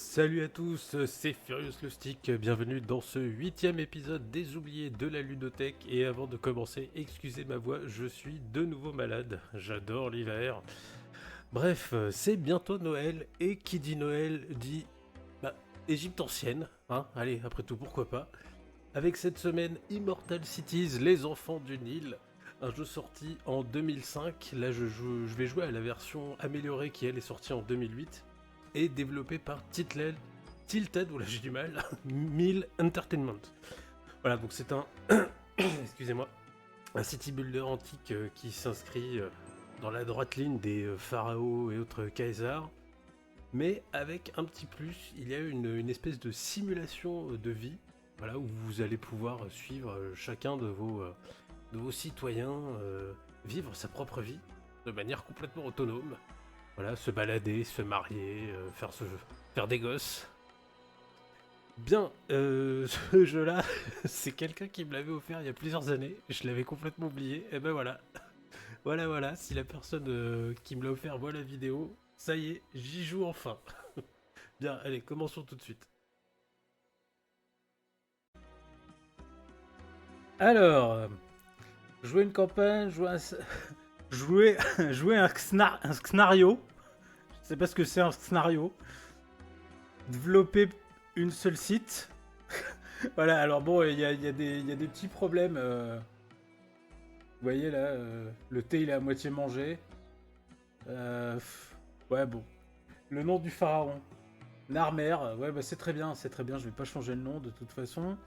Salut à tous, c'est Furious le Stick, bienvenue dans ce 8ème épisode des oubliés de la ludothèque. Et avant de commencer, excusez ma voix, je suis de nouveau malade, j'adore l'hiver. Bref, c'est bientôt Noël, et qui dit Noël dit bah, Égypte ancienne, hein, allez, après tout, pourquoi pas. Avec cette semaine Immortal Cities, les enfants du Nil, un jeu sorti en 2005, là je vais jouer à la version améliorée qui elle est sortie en 2008, et développé par Tilted, oula j'ai du mal, Mill Entertainment. Voilà, donc c'est un, excusez-moi, un city builder antique qui s'inscrit dans la droite ligne des pharaons et autres Caesars, mais avec un petit plus, il y a une espèce de simulation de vie, voilà, où vous allez pouvoir suivre chacun de vos citoyens vivre sa propre vie de manière complètement autonome. Voilà, se balader, se marier, faire des gosses. Bien, ce jeu-là, c'est quelqu'un qui me l'avait offert il y a plusieurs années. Je l'avais complètement oublié. Et ben voilà. Voilà. Si la personne qui me l'a offert voit la vidéo, ça y est, j'y joue enfin. Bien, allez, commençons tout de suite. Alors, jouer une campagne, jouer, jouer un scénario. Je sais pas ce que c'est un scénario. Développer une seule site. Voilà, alors bon, il y a des petits problèmes. Vous voyez là, le thé il est à moitié mangé. Ouais, bon. Le nom du pharaon. Narmer, ouais, bah c'est très bien, je vais pas changer le nom de toute façon.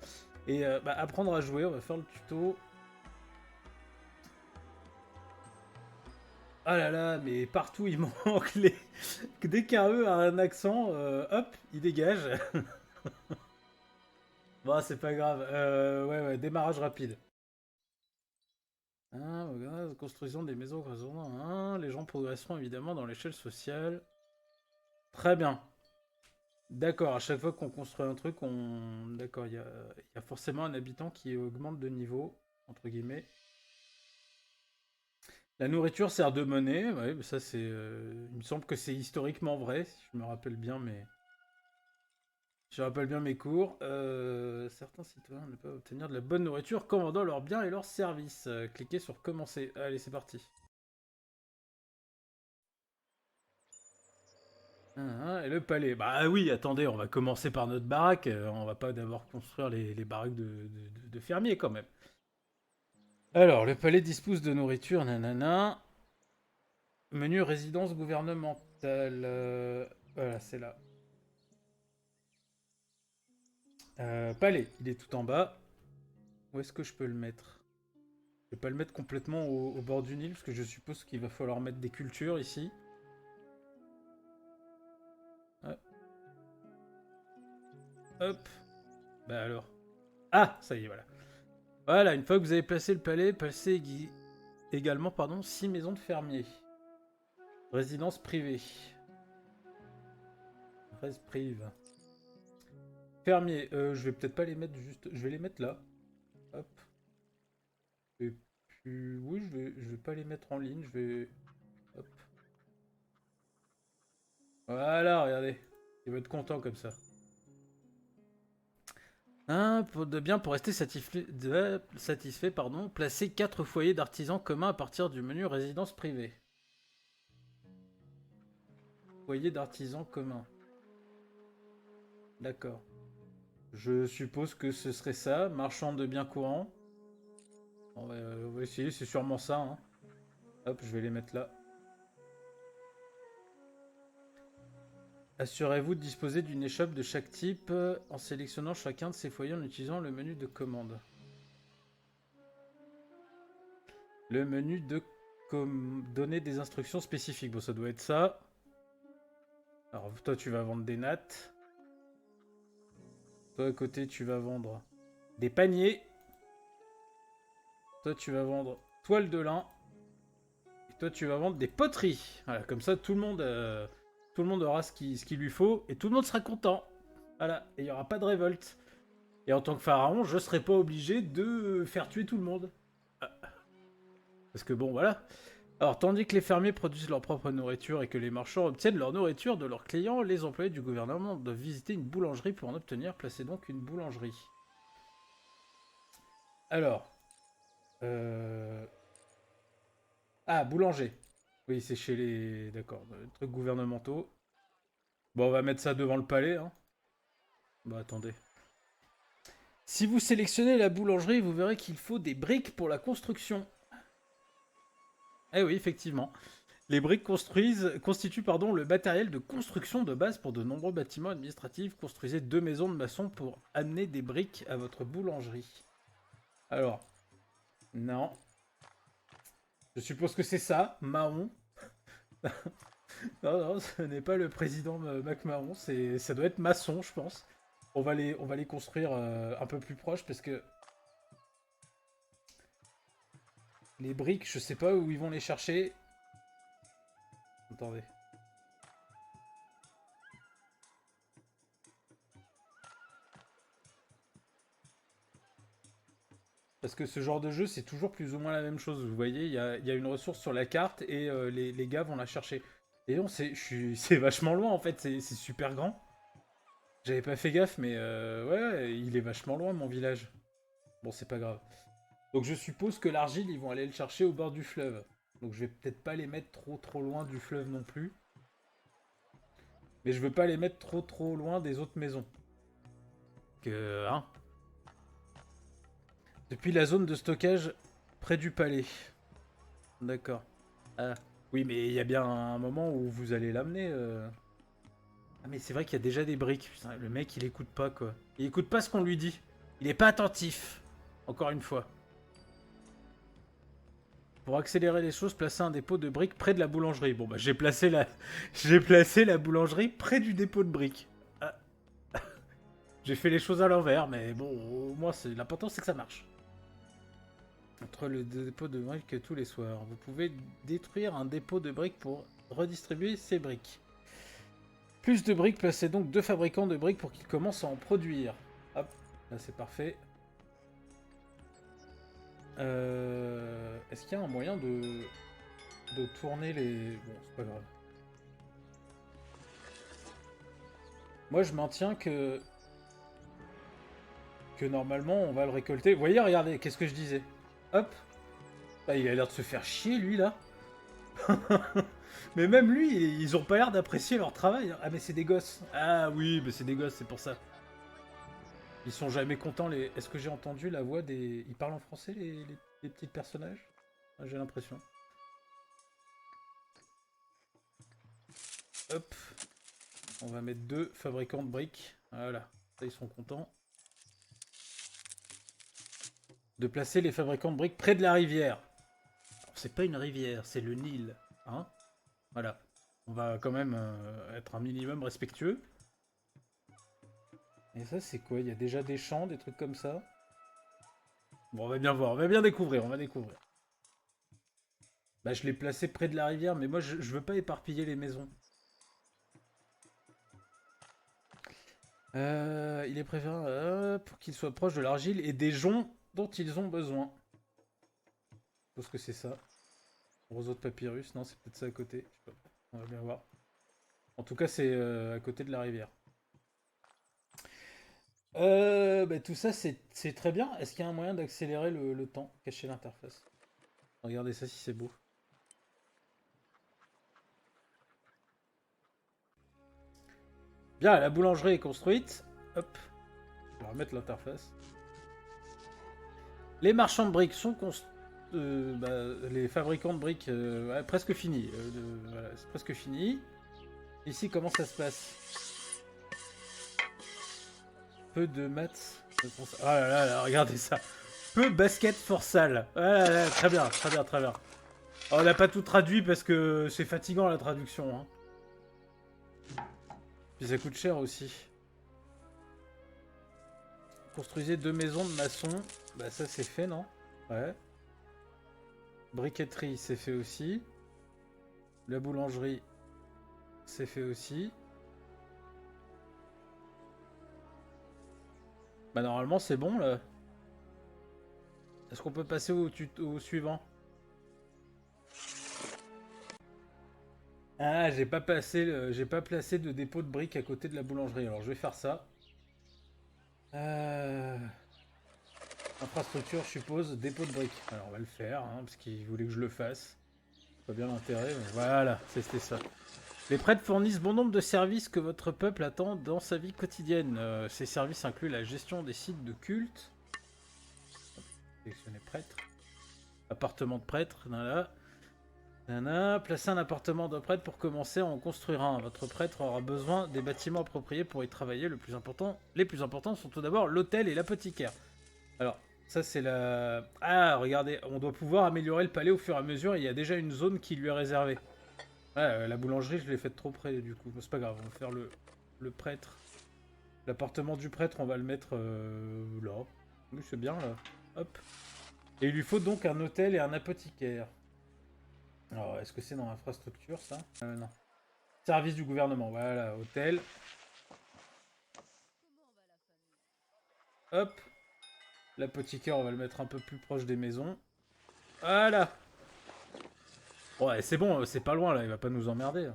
Et bah, apprendre à jouer, on va faire le tuto. Ah là là, mais partout il manque les. Dès qu'un E a un accent, hop, il dégage. Bon, c'est pas grave. Ouais, démarrage rapide. Voilà, construisons des maisons, les gens progresseront évidemment dans l'échelle sociale. Très bien. D'accord, à chaque fois qu'on construit un truc, on. D'accord, il y a forcément un habitant qui augmente de niveau, entre guillemets. La nourriture sert de monnaie, ouais, mais ça c'est. Il me semble que c'est historiquement vrai, si je me rappelle bien, mais. Je rappelle bien mes cours. Certains citoyens ne peuvent obtenir de la bonne nourriture commandant leurs biens et leurs services. Cliquez sur commencer. Allez, c'est parti. Et le palais. Bah oui, attendez, on va commencer par notre baraque. On va pas d'abord construire les baraques de fermiers quand même. Alors, le palais dispose de nourriture, nanana. Menu résidence gouvernementale. Voilà, c'est là. Palais, il est tout en bas. Où est-ce que je peux le mettre? Je vais pas le mettre complètement au bord du Nil, parce que je suppose qu'il va falloir mettre des cultures ici. Hop. Hop. Bah alors. Ah, ça y est, voilà. Voilà, une fois que vous avez placé le palais, passez également 6 maisons de fermiers. Résidence privée. Res prive. Fermier, je vais peut-être pas les mettre juste. Je vais les mettre là. Hop. Et puis, oui, je vais pas les mettre en ligne. Je vais. Hop. Voilà, regardez. Il va être content comme ça. Pour rester satisfait, pardon, placez 4 foyers d'artisans communs à partir du menu résidence privée. Foyer d'artisans communs. D'accord. Je suppose que ce serait ça, marchand de biens courants. On va essayer, c'est sûrement ça. Hein. Hop, je vais les mettre là. Assurez-vous de disposer d'une échoppe de chaque type en sélectionnant chacun de ces foyers en utilisant le menu de commande. Le menu de donner des instructions spécifiques. Bon, ça doit être ça. Alors, toi, tu vas vendre des nattes. Toi, à côté, tu vas vendre des paniers. Toi, tu vas vendre toile de lin. Et toi, tu vas vendre des poteries. Voilà, comme ça, tout le monde aura ce qu'il lui faut et tout le monde sera content. Voilà, et il n'y aura pas de révolte. Et en tant que pharaon, je serai pas obligé de faire tuer tout le monde. Parce que bon, voilà. Alors, tandis que les fermiers produisent leur propre nourriture et que les marchands obtiennent leur nourriture de leurs clients, les employés du gouvernement doivent visiter une boulangerie pour en obtenir. Placez donc une boulangerie. Alors, euh... ah, boulanger. Oui, c'est chez les... D'accord, trucs gouvernementaux. Bon, on va mettre ça devant le palais, hein. Bah, attendez. Si vous sélectionnez la boulangerie, vous verrez qu'il faut des briques pour la construction. Eh oui, effectivement. Les briques constituent le matériel de construction de base pour de nombreux bâtiments administratifs. Construisez 2 maisons de maçons pour amener des briques à votre boulangerie. Alors, non. Je suppose que c'est ça, Mahon. Non, non, ce n'est pas le président McMahon, ça doit être maçon, je pense. On va les construire un peu plus proches parce que les briques, je sais pas où ils vont les chercher. Attendez. Parce que ce genre de jeu, c'est toujours plus ou moins la même chose. Vous voyez, il y a une ressource sur la carte et les gars vont la chercher. Et non, c'est vachement loin en fait, c'est super grand. J'avais pas fait gaffe, mais ouais, il est vachement loin mon village. Bon, c'est pas grave. Donc je suppose que l'argile, ils vont aller le chercher au bord du fleuve. Donc je vais peut-être pas les mettre trop loin du fleuve non plus. Mais je veux pas les mettre trop loin des autres maisons. Hein. Depuis la zone de stockage près du palais. D'accord. Ah. Oui, mais il y a bien un moment où vous allez l'amener. Ah, mais c'est vrai qu'il y a déjà des briques. Putain, le mec, il écoute pas, quoi. Il écoute pas ce qu'on lui dit. Il est pas attentif. Encore une fois. Pour accélérer les choses, placez un dépôt de briques près de la boulangerie. Bon, bah, j'ai placé la... j'ai placé la boulangerie près du dépôt de briques. Ah. J'ai fait les choses à l'envers, mais bon, au moins, l'important, c'est que ça marche. Entre le dépôt de briques tous les soirs. Vous pouvez détruire un dépôt de briques pour redistribuer ces briques. Plus de briques, placez donc 2 fabricants de briques pour qu'ils commencent à en produire. Hop, là c'est parfait. Est-ce qu'il y a un moyen de tourner les... Bon, c'est pas grave. Moi je maintiens que normalement on va le récolter. Vous voyez, regardez, qu'est-ce que je disais. Hop. Là, il a l'air de se faire chier lui là. Mais même lui, ils ont pas l'air d'apprécier leur travail. Ah mais c'est des gosses. Ah oui, mais c'est des gosses, c'est pour ça. Ils sont jamais contents les... Est-ce que j'ai entendu la voix des... Ils parlent en français les petits personnages? Ah, j'ai l'impression. Hop. On va mettre 2 fabricants de briques. Voilà. Ça, ils sont contents. De placer les fabricants de briques près de la rivière. Alors, c'est pas une rivière, c'est le Nil. Hein? Voilà. On va quand même être un minimum respectueux. Et ça, c'est quoi? Il y a déjà des champs, des trucs comme ça? Bon, on va bien voir, on va bien découvrir, on va découvrir. Bah, je l'ai placé près de la rivière, mais moi, je veux pas éparpiller les maisons. Il est préférable pour qu'il soit proche de l'argile et des joncs dont ils ont besoin. Je suppose que c'est ça. Roseau de papyrus, non, c'est peut-être ça à côté. Je sais pas. On va bien voir. En tout cas, c'est à côté de la rivière. Bah, tout ça, c'est très bien. Est-ce qu'il y a un moyen d'accélérer le temps? Cacher l'interface. Regardez ça si c'est beau. Bien, la boulangerie est construite. Hop. On va remettre l'interface. Les marchands de briques sont les fabricants de briques, ouais, presque fini. Voilà, c'est presque fini. Ici, comment ça se passe? Peu de maths. Ah là là, là, regardez ça. Peu basket for salle. Ah là là, très bien, très bien, très bien. Oh, on n'a pas tout traduit parce que c'est fatigant la traduction. Hein. Puis ça coûte cher aussi. Construisez 2 maisons de maçon. Bah ça c'est fait, non? Ouais. Briqueterie, c'est fait aussi. La boulangerie, c'est fait aussi. Bah normalement c'est bon là. Est-ce qu'on peut passer au suivant? Ah, j'ai pas placé de dépôt de briques à côté de la boulangerie. Alors je vais faire ça. Euh, Infrastructure, je suppose, dépôt de briques. Alors on va le faire, hein, parce qu'il voulait que je le fasse. Pas bien l'intérêt, mais voilà, c'était ça. Les prêtres fournissent bon nombre de services que votre peuple attend dans sa vie quotidienne. Ces services incluent la gestion des sites de culte. Sélectionner prêtre. Appartement de prêtre, voilà. Placer un appartement de prêtre pour commencer à en construire un. Votre prêtre aura besoin des bâtiments appropriés pour y travailler. Les plus importants sont tout d'abord l'hôtel et l'apothicaire. Alors, ça c'est la... Ah, regardez, on doit pouvoir améliorer le palais au fur et à mesure. Il y a déjà une zone qui lui est réservée. Ouais, la boulangerie, je l'ai faite trop près du coup. C'est pas grave, on va faire le prêtre. L'appartement du prêtre, on va le mettre là. Oui, c'est bien là. Hop. Et il lui faut donc un hôtel et un apothicaire. Alors, est-ce que c'est dans l'infrastructure ça? Non. Service du gouvernement, voilà, hôtel. Hop. L'apothicaire, on va le mettre un peu plus proche des maisons. Voilà. Ouais, c'est bon, c'est pas loin là, il va pas nous emmerder.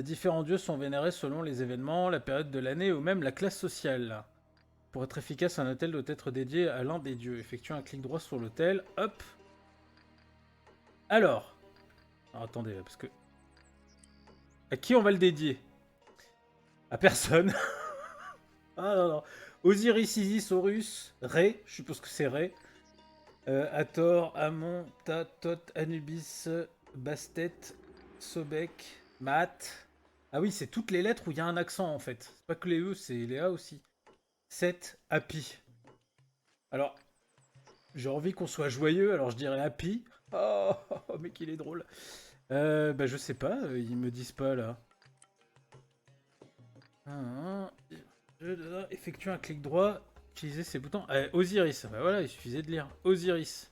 Différents dieux sont vénérés selon les événements, la période de l'année ou même la classe sociale. Pour être efficace, un hôtel doit être dédié à l'un des dieux. Effectuez un clic droit sur l'hôtel. Hop. Alors, attendez, parce que... À qui on va le dédier? À personne. Ah non, non. Osiris, Isis, Horus, Ré, je suppose que c'est Ré. Hathor, Amon, Ta, Thoth, Anubis, Bastet, Sobek, Maat. Ah oui, c'est toutes les lettres où il y a un accent en fait. C'est pas que les E, c'est les A aussi. 7, Happy. Alors, j'ai envie qu'on soit joyeux, alors je dirais Happy. Oh, mais qu'il est drôle. Bah je sais pas, ils me disent pas là. Effectuer un clic droit, utiliser ces boutons. Osiris, bah voilà, il suffisait de lire. Osiris.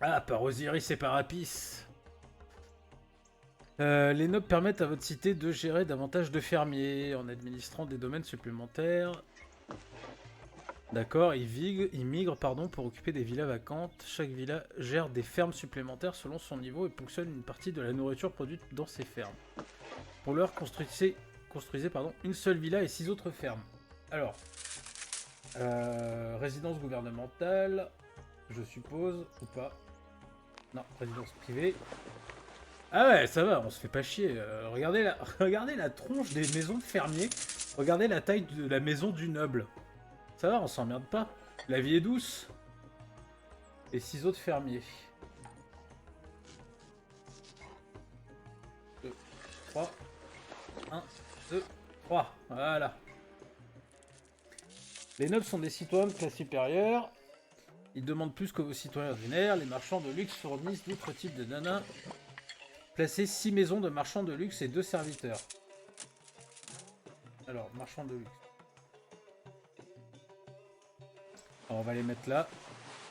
Ah, par Osiris et par Apis. Les nobles permettent à votre cité de gérer davantage de fermiers en administrant des domaines supplémentaires. D'accord, ils migrent pour occuper des villas vacantes. Chaque villa gère des fermes supplémentaires selon son niveau et ponctionne une partie de la nourriture produite dans ces fermes. Pour l'heure, construisez une seule villa et 6 autres fermes. Alors, résidence gouvernementale, je suppose, ou pas. Non, résidence privée. Ah ouais, ça va, on se fait pas chier. Regardez la tronche des maisons de fermiers. Regardez la taille de la maison du noble. Ça va, on s'emmerde pas. La vie est douce. Et 6 autres fermiers. 2, 3. 1, 2, 3. Voilà. Les nobles sont des citoyens de classe supérieure. Ils demandent plus que vos citoyens ordinaires. Les marchands de luxe fournissent d'autres types de nanas. Placez 6 maisons de marchands de luxe et 2 serviteurs. Alors, marchands de luxe. Alors, on va les mettre là.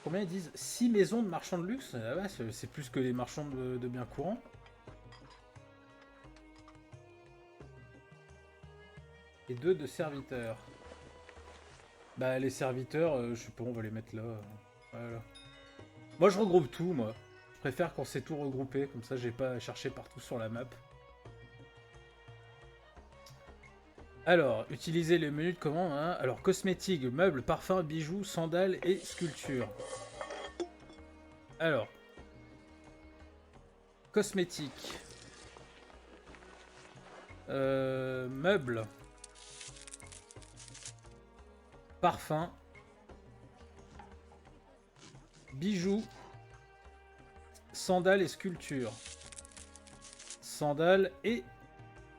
Combien ils disent? 6 maisons de marchands de luxe? Ah ouais, c'est plus que les marchands de biens courants. Et 2 de serviteurs. Bah, les serviteurs, je sais pas, on va les mettre là. Voilà. Moi, je regroupe tout, moi. Je préfère quand c'est tout regroupé, comme ça, j'ai pas à chercher partout sur la map. Alors, utilisez les menus de commande. Hein. Alors, cosmétiques, meubles, parfums, bijoux, sandales et sculptures. Alors, cosmétiques. Meubles. Parfums. Bijoux. Sandales et sculptures. Sandales et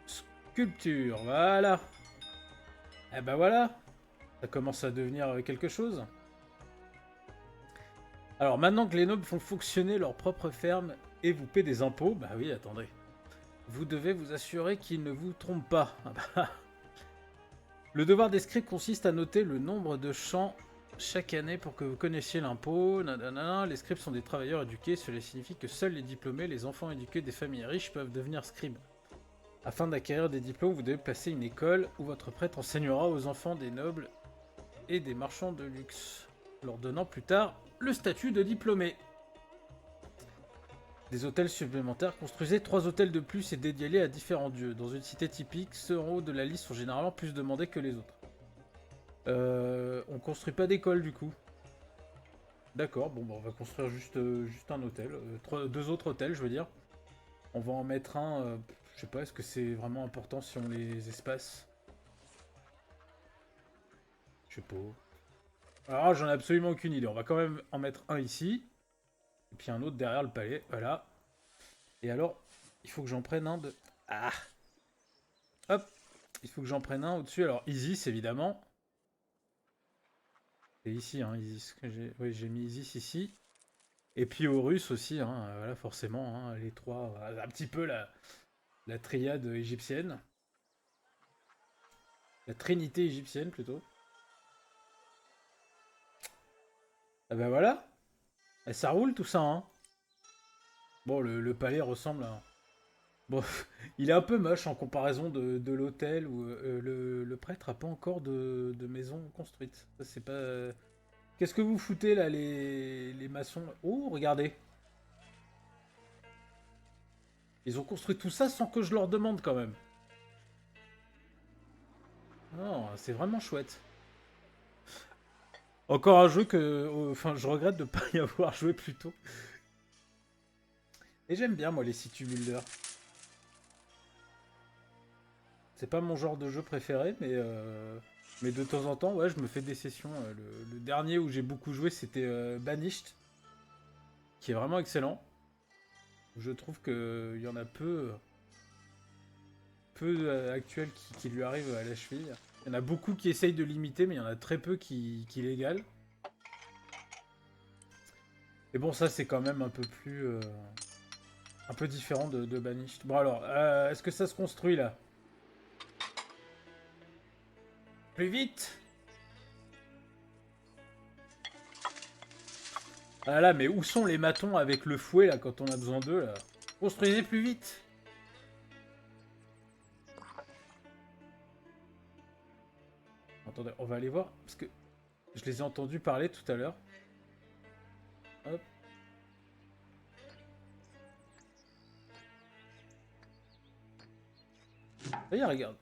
sculptures. Voilà. Eh ben voilà. Ça commence à devenir quelque chose. Alors maintenant que les nobles font fonctionner leur propre ferme et vous paient des impôts, bah oui, attendez. Vous devez vous assurer qu'ils ne vous trompent pas. Le devoir des scribes consiste à noter le nombre de champs chaque année pour que vous connaissiez l'impôt. Les scribes sont des travailleurs éduqués, cela signifie que seuls les diplômés, les enfants éduqués des familles riches peuvent devenir scribes. Afin d'acquérir des diplômes, vous devez placer une école où votre prêtre enseignera aux enfants des nobles et des marchands de luxe, leur donnant plus tard le statut de diplômé. des hôtels supplémentaires. Construisez 3 hôtels de plus et dédiés à différents dieux. Dans une cité typique, ceux en haut de la liste sont généralement plus demandés que les autres. On construit pas d'école du coup. D'accord, bon bah on va construire juste un hôtel. Deux autres hôtels, je veux dire. On va en mettre un. Je sais pas, est-ce que c'est vraiment important si on les espace? Je sais pas. Alors j'en ai absolument aucune idée. On va quand même en mettre un ici. Et puis un autre derrière le palais. Voilà. Et alors, il faut que j'en prenne un de. Ah! Hop! Il faut que j'en prenne un au-dessus. Alors Isis évidemment. C'est ici, hein, Isis. Oui, j'ai mis Isis ici. Et puis Horus aussi, hein, voilà, forcément, hein, les trois, un petit peu la triade égyptienne. La trinité égyptienne plutôt. Ah ben voilà, et ça roule tout ça, hein. Bon, le palais ressemble à... Bon, il est un peu moche en comparaison de l'hôtel où le prêtre a pas encore de maison construite. Ça, c'est pas... Qu'est-ce que vous foutez là, les maçons? Oh, regardez. Ils ont construit tout ça sans que je leur demande quand même. Non, c'est vraiment chouette. Encore un jeu que... Enfin, je regrette de ne pas y avoir joué plus tôt. Et j'aime bien, moi, les city builders. C'est pas mon genre de jeu préféré, mais de temps en temps, ouais, je me fais des sessions. Le dernier où j'ai beaucoup joué, c'était Banished, qui est vraiment excellent. Je trouve qu'il y en a peu actuels qui lui arrivent à la cheville. Il y en a beaucoup qui essayent de l'imiter, mais il y en a très peu qui l'égalent. Et bon, ça, c'est quand même un peu plus... un peu différent de Banished. Bon alors, est-ce que ça se construit là? Plus vite! Ah là, mais où sont les matons avec le fouet là quand on a besoin d'eux là? Construisez plus vite! Attendez, on va aller voir parce que je les ai entendus parler tout à l'heure. Hop. Regarde.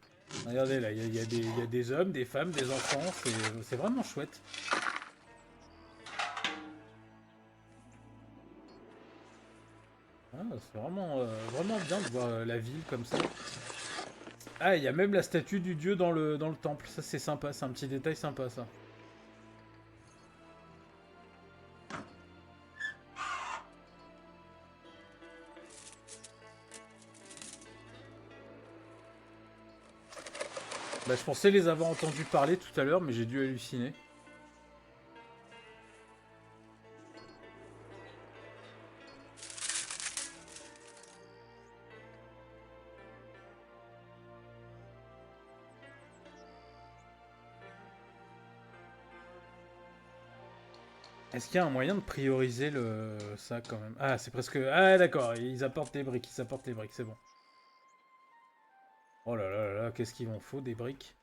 Regardez là, il y a des hommes, des femmes, des enfants, c'est vraiment chouette. Ah, c'est vraiment bien de voir la ville comme ça. Ah, il y a même la statue du dieu dans le temple. Ça, c'est sympa, c'est un petit détail sympa, ça. Bah, je pensais les avoir entendus parler tout à l'heure, mais j'ai dû halluciner. Est-ce qu'il y a un moyen de prioriser ça quand même? Ah, c'est presque... Ah, d'accord, ils apportent des briques, c'est bon. Oh là là là là, qu'est-ce qu'il m'en faut, des briques?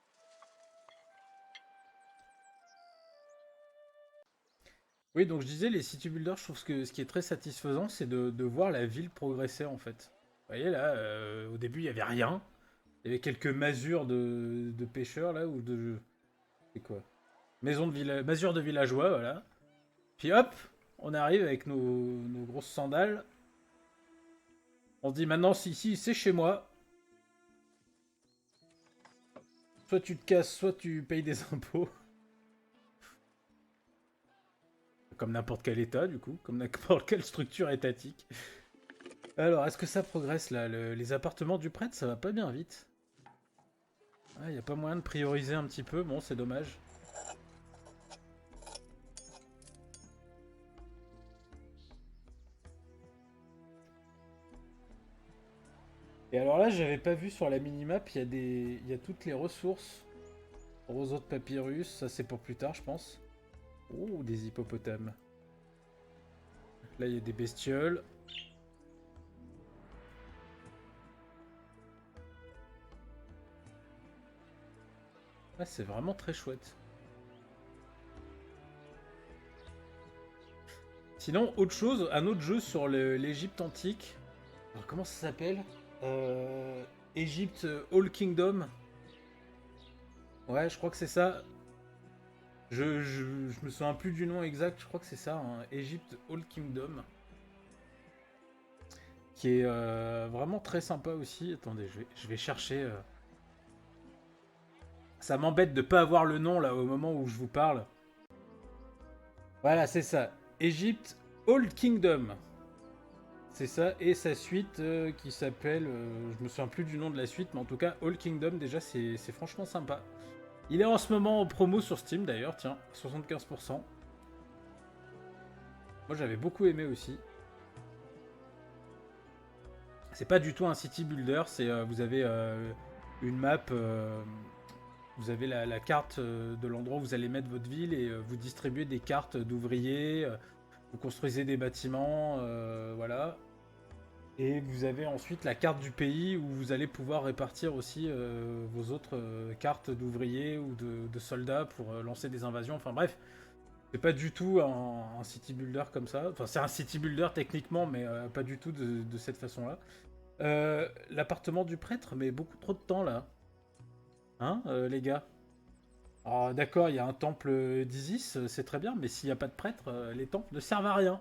Oui, donc je disais, les city builders, je trouve que ce qui est très satisfaisant, c'est de voir la ville progresser en fait. Vous voyez là, au début, il n'y avait rien. Il y avait quelques masures de pêcheurs là, ou de... C'est quoi? Maison de masure de villageois, voilà. Puis hop, on arrive avec nos grosses sandales. On se dit maintenant, si c'est chez moi. Soit tu te casses, soit tu payes des impôts. Comme n'importe quel état, du coup. Comme n'importe quelle structure étatique. Alors, est-ce que ça progresse, là les appartements du prêtre, ça va pas bien vite. Ah, y a pas moyen de prioriser un petit peu. Bon, c'est dommage. Et alors là, j'avais pas vu sur la minimap, il y a toutes les ressources. Roseau de papyrus, ça c'est pour plus tard, je pense. Oh, des hippopotames. Là, il y a des bestioles. Ah, c'est vraiment très chouette. Sinon, autre chose, un autre jeu sur l'Égypte antique. Alors, comment ça s'appelle Egypt All Kingdom. Ouais, je crois que c'est ça. Je me souviens plus du nom exact, je crois que c'est ça, hein. Egypt All Kingdom. Qui est vraiment très sympa aussi. Attendez, je vais chercher. Ça m'embête de pas avoir le nom là au moment où je vous parle. Voilà, c'est ça. Egypt All Kingdom. C'est ça, et sa suite qui s'appelle, je me souviens plus du nom de la suite, mais en tout cas All Kingdom déjà c'est franchement sympa. Il est en ce moment en promo sur Steam d'ailleurs, tiens, 75%. Moi j'avais beaucoup aimé aussi. C'est pas du tout un city builder, c'est vous avez une map, vous avez la carte de l'endroit où vous allez mettre votre ville et vous distribuez des cartes d'ouvriers, vous construisez des bâtiments, voilà. Et vous avez ensuite la carte du pays où vous allez pouvoir répartir aussi vos autres cartes d'ouvriers ou de soldats pour lancer des invasions. Enfin bref, c'est pas du tout un city builder comme ça. Enfin, c'est un city builder techniquement, mais pas du tout de cette façon-là. L'appartement du prêtre, mais beaucoup trop de temps là. Hein, les gars? Alors d'accord, il y a un temple d'Isis, c'est très bien, mais s'il n'y a pas de prêtre, les temples ne servent à rien.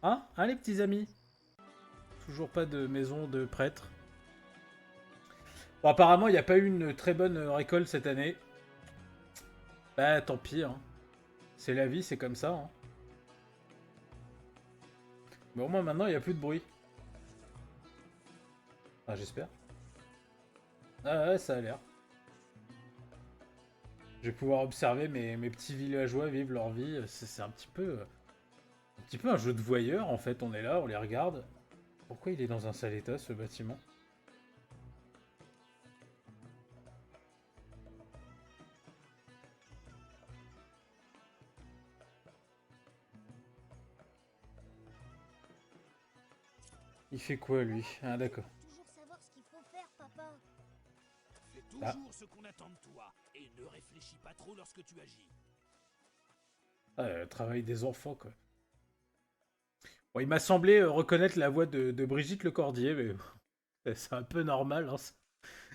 Hein, les petits amis? Toujours pas de maison de prêtre. Bon, apparemment, il n'y a pas eu une très bonne récolte cette année. Bah, tant pis. Hein. C'est la vie, c'est comme ça. Hein. Mais au moins, maintenant, il n'y a plus de bruit. Ah, j'espère. Ah ouais, ça a l'air. Je vais pouvoir observer mes petits villageois vivre leur vie. C'est un petit peu un jeu de voyeur, en fait. On est là, on les regarde. Pourquoi il est dans un sale état, ce bâtiment? Il fait quoi, lui? Ah, d'accord. Toujours savoir ce qu'il faut faire, papa. Fais toujours ce qu'on attend de toi et ne réfléchis pas trop lorsque tu agis. Ah, le travail des enfants, quoi. Bon, il m'a semblé reconnaître la voix de Brigitte Lecordier, mais c'est un peu normal. Hein.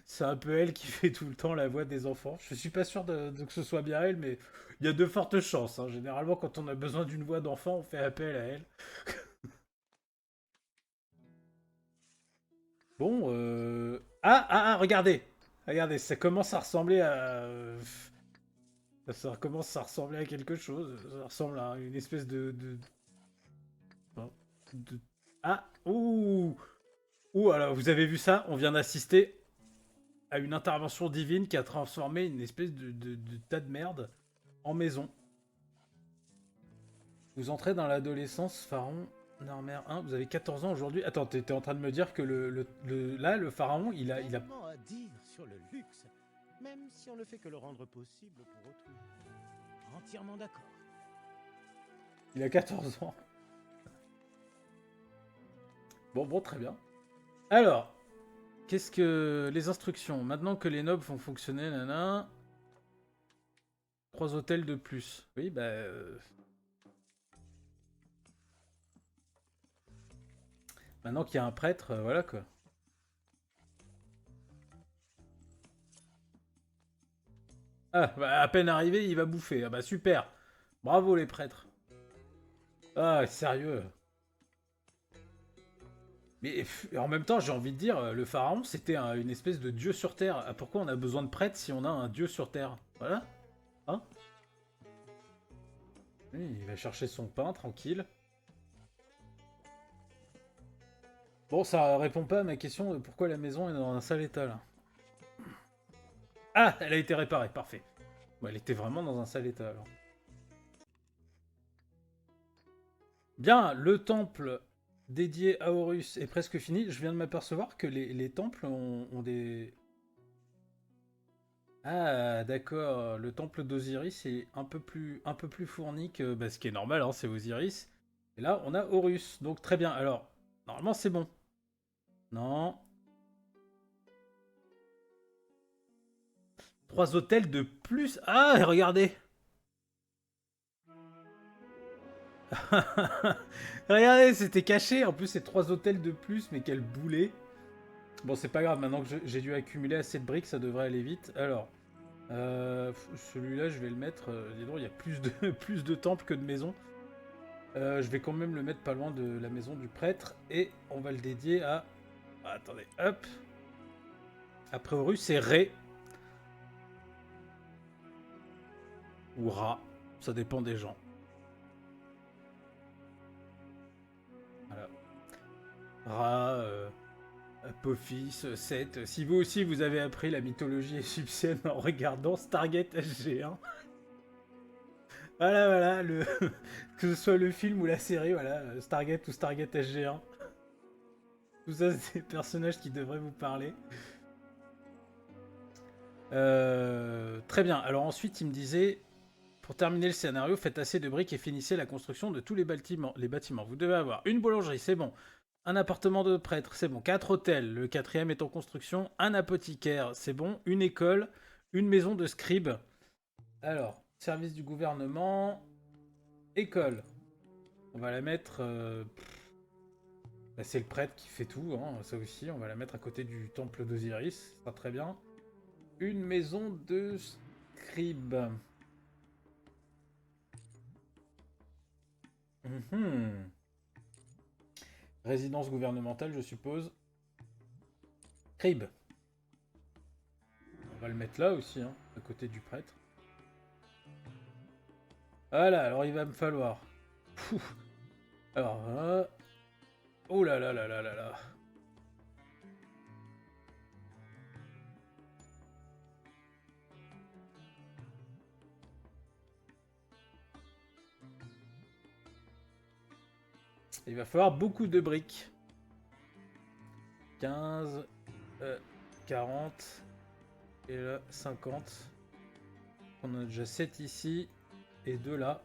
C'est un peu elle qui fait tout le temps la voix des enfants. Je suis pas sûr de que ce soit bien elle, mais il y a de fortes chances. Hein. Généralement, quand on a besoin d'une voix d'enfant, on fait appel à elle. Bon, regardez! Regardez, ça commence à ressembler à... Ça commence à ressembler à quelque chose. Ça ressemble à une espèce de... Ah! Ouh! Ouh, alors, vous avez vu ça? On vient d'assister à une intervention divine qui a transformé une espèce de tas de merde en maison. Vous entrez dans l'adolescence, Pharaon, Narmer 1, vous avez 14 ans aujourd'hui. Attends, t'es en train de me dire que là, le Pharaon, il a... Tellement à dire sur le luxe, même si on ne fait que le rendre possible pour autrui. Entièrement d'accord. Il a 14 ans. Bon, très bien. Alors, qu'est-ce que... Les instructions. Maintenant que les nobles font fonctionner, nana... 3 hôtels de plus. Oui, bah... Maintenant qu'il y a un prêtre, voilà quoi. Ah, bah, à peine arrivé, il va bouffer. Ah bah super. Bravo les prêtres. Ah, sérieux. Mais en même temps, j'ai envie de dire, le pharaon, c'était une espèce de dieu sur Terre. Ah, pourquoi on a besoin de prêtres si on a un dieu sur Terre? Voilà. Hein? Oui, il va chercher son pain, tranquille. Bon, ça répond pas à ma question de pourquoi la maison est dans un sale état, là. Ah, elle a été réparée, parfait. Bon, elle était vraiment dans un sale état, alors. Bien, le temple dédié à Horus est presque fini. Je viens de m'apercevoir que les temples ont des... Ah, d'accord. Le temple d'Osiris est un peu plus fourni que... Bah, ce qui est normal, hein, c'est Osiris. Et là, on a Horus. Donc, très bien. Alors, normalement, c'est bon. Non. 3 hôtels de plus. Ah, regardez. Regardez, c'était caché. En plus, c'est 3 hôtels de plus, mais quel boulet. Bon, c'est pas grave. Maintenant que j'ai dû accumuler assez de briques, ça devrait aller vite. Alors, celui-là, je vais le mettre. Dis donc, il y a plus de, plus de temples que de maisons. Je vais quand même le mettre pas loin de la maison du prêtre. Et on va le dédier à... Ah, attendez, hop. Après Horus, c'est Ré. Ou Ra. Ça dépend des gens. Voilà. Ra, Apophis, Seth. Si vous aussi vous avez appris la mythologie égyptienne en regardant Stargate SG1. Voilà, voilà, que ce soit le film ou la série, voilà, Stargate ou Stargate SG1. Tout ça, c'est des personnages qui devraient vous parler. Très bien. Alors ensuite, il me disait, pour terminer le scénario, faites assez de briques et finissez la construction de tous les bâtiments. Vous devez avoir une boulangerie, c'est bon. Un appartement de prêtre, c'est bon. 4 hôtels, le 4e est en construction. Un apothicaire, c'est bon. Une école, une maison de scribe. Alors, service du gouvernement, école. On va la mettre... Bah, c'est le prêtre qui fait tout, hein, ça aussi. On va la mettre à côté du temple d'Osiris, ça sera très bien. Une maison de scribe. Résidence gouvernementale, je suppose. Scribe. On va le mettre là aussi, hein, à côté du prêtre. Voilà, alors il va me falloir... Pouf. Alors, oh là là là là là là. Il va falloir beaucoup de briques. 15, 40, et là 50. On a déjà 7 ici, et 2 là.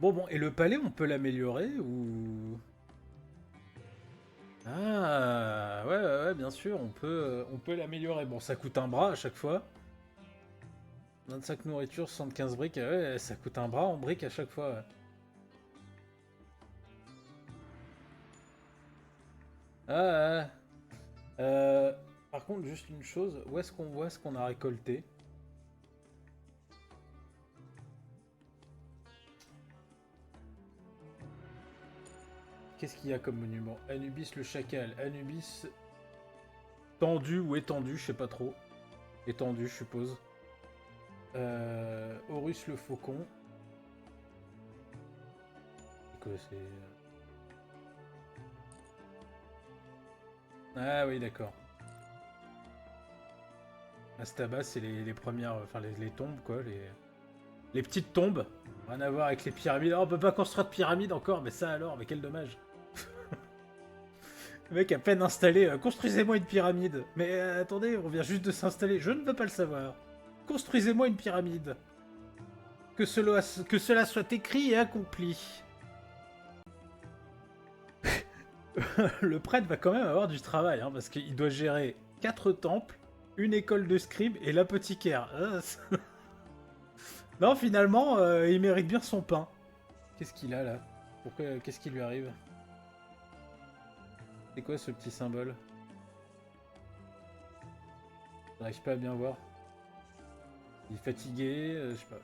Bon, et le palais, on peut l'améliorer ou... Ah, ouais, bien sûr, on peut l'améliorer. Bon, ça coûte un bras à chaque fois. 25 nourritures, 75 briques, ouais, ça coûte un bras en briques à chaque fois. Ouais. Ah, par contre, juste une chose, où est-ce qu'on voit ce qu'on a récolté? Qu'est-ce qu'il y a comme monument? Anubis le chacal, Anubis tendu ou étendu, je sais pas trop. Étendu, je suppose. Horus le faucon. C'est quoi, c'est... Ah oui, d'accord. Astaba, c'est les premières... Enfin, les tombes, quoi. Les petites tombes. Rien à voir avec les pyramides. Oh, on peut pas construire de pyramide encore, mais ça alors, mais quel dommage. Le mec a peine installé. Construisez-moi une pyramide. Mais attendez, on vient juste de s'installer. Je ne veux pas le savoir. Construisez-moi une pyramide. Que cela soit écrit et accompli. Le prêtre va quand même avoir du travail, hein, parce qu'il doit gérer 4 temples, une école de scribe et l'apothicaire. Non, finalement, il mérite bien son pain. Qu'est-ce qu'il a là? Pourquoi? Qu'est-ce qui lui arrive? C'est quoi ce petit symbole? J'arrive pas à bien voir. Il est fatigué, je sais pas.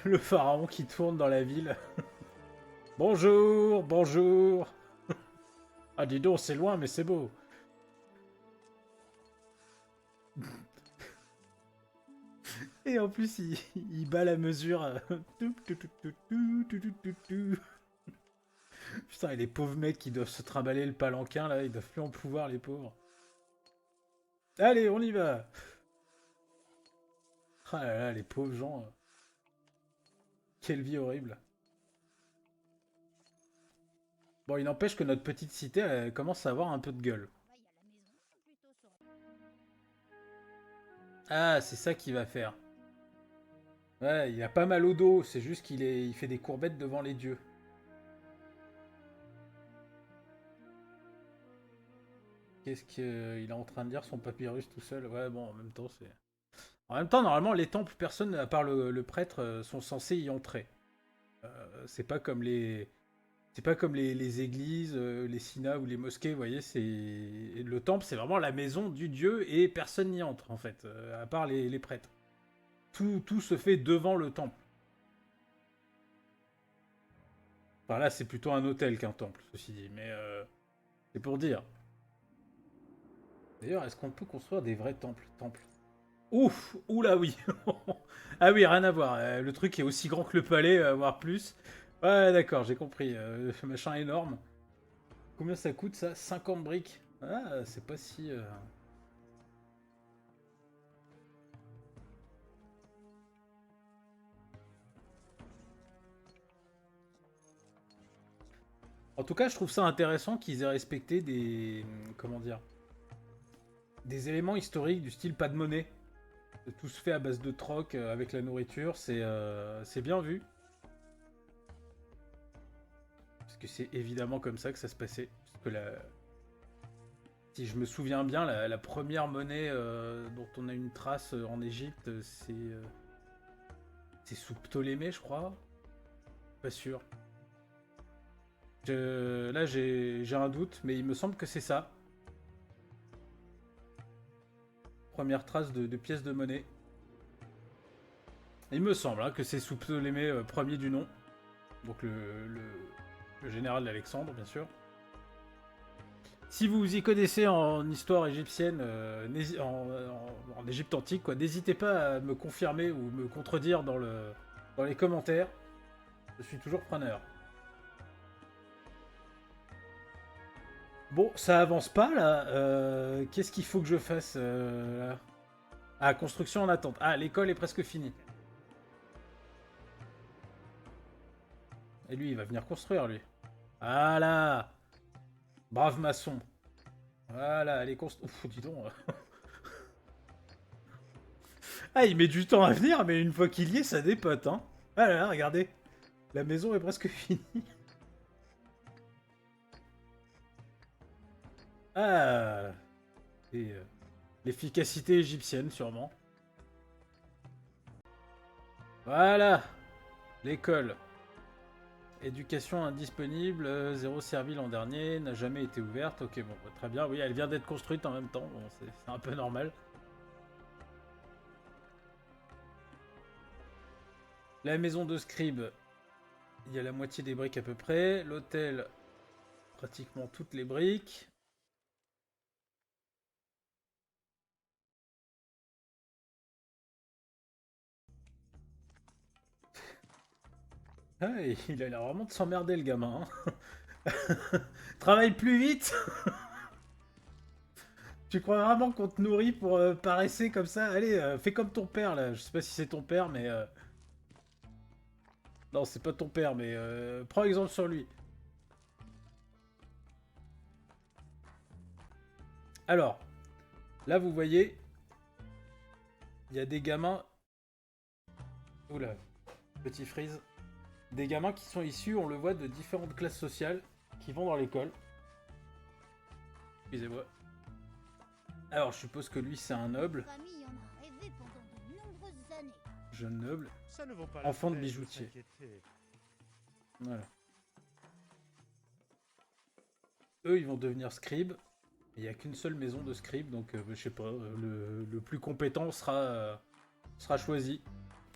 Le pharaon qui tourne dans la ville. Bonjour, bonjour. Ah dis donc, c'est loin mais c'est beau. Et en plus, il bat la mesure. Putain, et les pauvres mecs qui doivent se trimballer le palanquin, là, ils doivent plus en pouvoir, les pauvres. Allez, on y va. Ah là là, les pauvres gens. Quelle vie horrible. Bon, il n'empêche que notre petite cité, elle commence à avoir un peu de gueule. Ah, c'est ça qu'il va faire. Ouais, il a pas mal au dos, c'est juste il fait des courbettes devant les dieux. Qu'est-ce qu'il est en train de dire, son papyrus tout seul? Ouais, bon, en même temps, c'est... En même temps, normalement, les temples, personne, à part le prêtre, sont censés y entrer. C'est pas comme les... C'est pas comme les églises, les synas ou les mosquées, vous voyez, c'est... Le temple, c'est vraiment la maison du dieu et personne n'y entre, en fait, à part les prêtres. Tout se fait devant le temple. Enfin là, c'est plutôt un hôtel qu'un temple, ceci dit, mais c'est pour dire. D'ailleurs, est-ce qu'on peut construire des vrais temples? Ouf! Oula oui! Ah oui, rien à voir. Le truc est aussi grand que le palais, voire plus. Ouais, d'accord, j'ai compris. Machin énorme. Combien ça coûte ça? 50 briques. Ah, c'est pas si... En tout cas, je trouve ça intéressant qu'ils aient respecté des... Comment dire? Des éléments historiques du style pas de monnaie. Tout se fait à base de troc avec la nourriture. C'est bien vu. Parce que c'est évidemment comme ça que ça se passait. Parce que si je me souviens bien, la première monnaie dont on a une trace en Égypte, c'est sous Ptolémée, je crois. Pas sûr. Là, j'ai un doute, mais il me semble que c'est ça. Première trace de pièce de monnaie. Il me semble que c'est sous Ptolémée, premier du nom. Donc le général d'Alexandre, bien sûr. Si vous y connaissez en histoire égyptienne, en Égypte antique, quoi, n'hésitez pas à me confirmer ou me contredire dans les commentaires. Je suis toujours preneur. Bon, ça avance pas là. Qu'est-ce qu'il faut que je fasse là? Ah, construction en attente. Ah, l'école est presque finie. Et lui, il va venir construire, lui. Voilà. Brave maçon. Voilà, allez, Ouf, dis donc. Ah, il met du temps à venir, mais une fois qu'il y est, ça dépote, hein. Ah là là, regardez. La maison est presque finie. Ah. Et l'efficacité égyptienne, sûrement. Voilà. L'école. Éducation indisponible, 0 servi l'an dernier, n'a jamais été ouverte. Ok, bon, bah, très bien. Oui, elle vient d'être construite en même temps. Bon, c'est un peu normal. La maison de scribe, il y a la moitié des briques à peu près. L'hôtel, pratiquement toutes les briques. Ah, il a l'air vraiment de s'emmerder, le gamin. Hein. Travaille plus vite. Tu crois vraiment qu'on te nourrit pour paresser comme ça? Allez, fais comme ton père, là. Je sais pas si c'est ton père, mais... Non, c'est pas ton père, mais prends exemple sur lui. Alors, là, vous voyez, il y a des gamins... Oula, petit freeze. Des gamins qui sont issus, on le voit, de différentes classes sociales qui vont dans l'école. Excusez-moi. Alors, je suppose que lui, c'est un noble. Famille en a rêvé pendant de nombreuses années. Jeune noble. Ça ne vaut pas Enfant la de peine bijoutier. s'inquiéter. Voilà. Eux, ils vont devenir scribes. Il n'y a qu'une seule maison de scribes, donc je sais pas, le plus compétent sera choisi.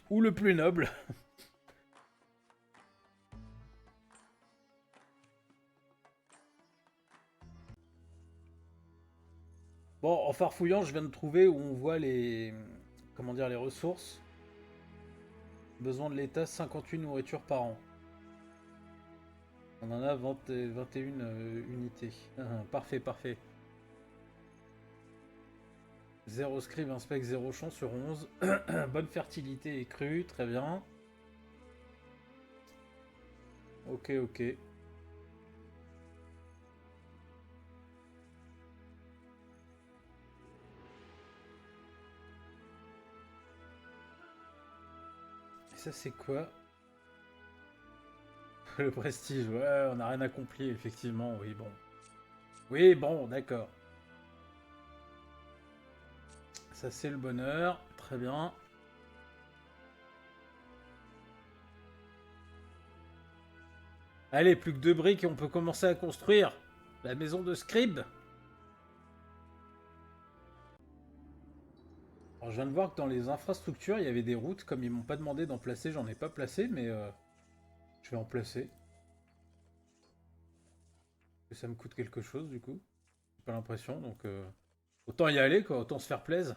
Ou le plus noble. Bon, en farfouillant, je viens de trouver où on voit les... Comment dire, les ressources. Besoin de l'État, 58 nourritures par an. On en a 21 unités. Parfait, parfait. 0 scribe, inspect, 0 champ sur 11. Bonne fertilité et crue, très bien. Ok, ok. Et ça, c'est quoi? Le prestige, ouais, on n'a rien accompli, effectivement, oui, bon. Oui, bon, d'accord. Ça, c'est le bonheur, très très bien. Allez, plus que 2 briques et on peut commencer à construire la maison de Scribe. Alors, je viens de voir que dans les infrastructures, il y avait des routes. Comme ils m'ont pas demandé d'en placer, j'en ai pas placé, mais je vais en placer. Que ça me coûte quelque chose, du coup. J'ai pas l'impression, donc autant y aller, quoi. Autant se faire plaisir.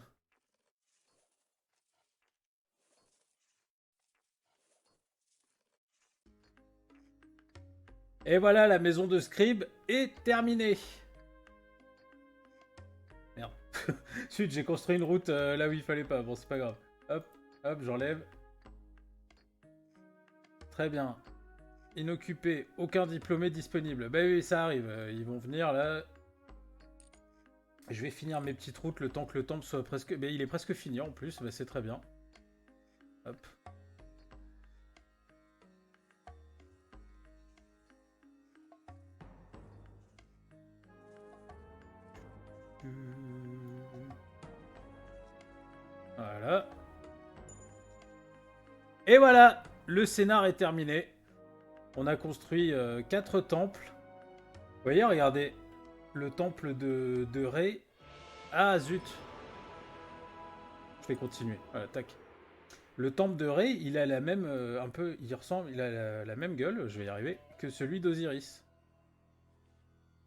Et voilà, la maison de Scribe est terminée. Merde. Ensuite, j'ai construit une route là où il fallait pas. Bon, c'est pas grave. Hop, hop, j'enlève. Très bien. Inoccupé, aucun diplômé disponible. Bah oui, ça arrive. Ils vont venir là. Je vais finir mes petites routes le temps que le temple soit presque... Mais il est presque fini en plus. Bah, c'est très bien. Hop. Voilà. Et voilà, le scénar est terminé. On a construit 4 temples. Vous voyez, regardez. Le temple de Ré. Ah, zut. Je vais continuer. Voilà, tac. Le temple de Ré, il a la même... un peu... Il ressemble... Il a la même gueule, je vais y arriver, que celui d'Osiris.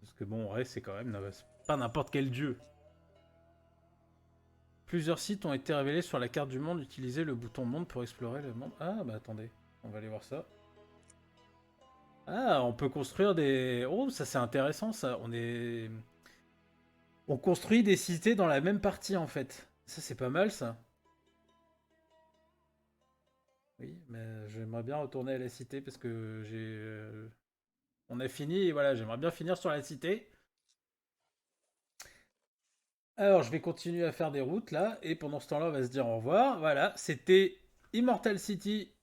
Parce que bon, Ré, c'est quand même... C'est pas n'importe quel dieu. Plusieurs sites ont été révélés sur la carte du monde. Utilisez le bouton monde pour explorer le monde. Ah, bah attendez. On va aller voir ça. Ah, on peut construire des... Oh, ça c'est intéressant, ça. On construit des cités dans la même partie, en fait. Ça, c'est pas mal, ça. Oui, mais j'aimerais bien retourner à la cité parce que j'ai... On a fini, et voilà, j'aimerais bien finir sur la cité. Alors, je vais continuer à faire des routes, là, et pendant ce temps-là, on va se dire au revoir. Voilà, c'était Immortal City,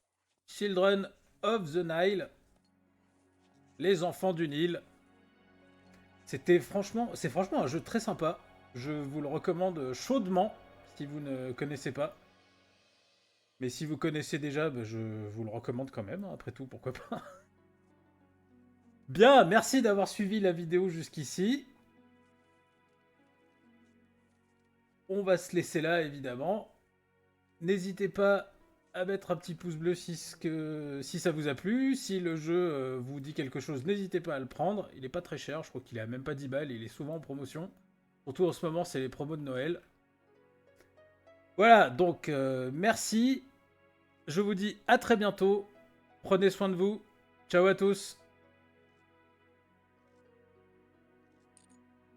Children of the Nile, les enfants du Nil. C'est franchement un jeu très sympa. Je vous le recommande chaudement, si vous ne connaissez pas. Mais si vous connaissez déjà, bah, je vous le recommande quand même, hein, après tout, pourquoi pas. Bien, merci d'avoir suivi la vidéo jusqu'ici. On va se laisser là, évidemment. N'hésitez pas à mettre un petit pouce bleu si ça vous a plu. Si le jeu vous dit quelque chose, n'hésitez pas à le prendre. Il n'est pas très cher, je crois qu'il est à même pas 10 balles. Il est souvent en promotion. Surtout en ce moment, c'est les promos de Noël. Voilà, donc merci. Je vous dis à très bientôt. Prenez soin de vous. Ciao à tous.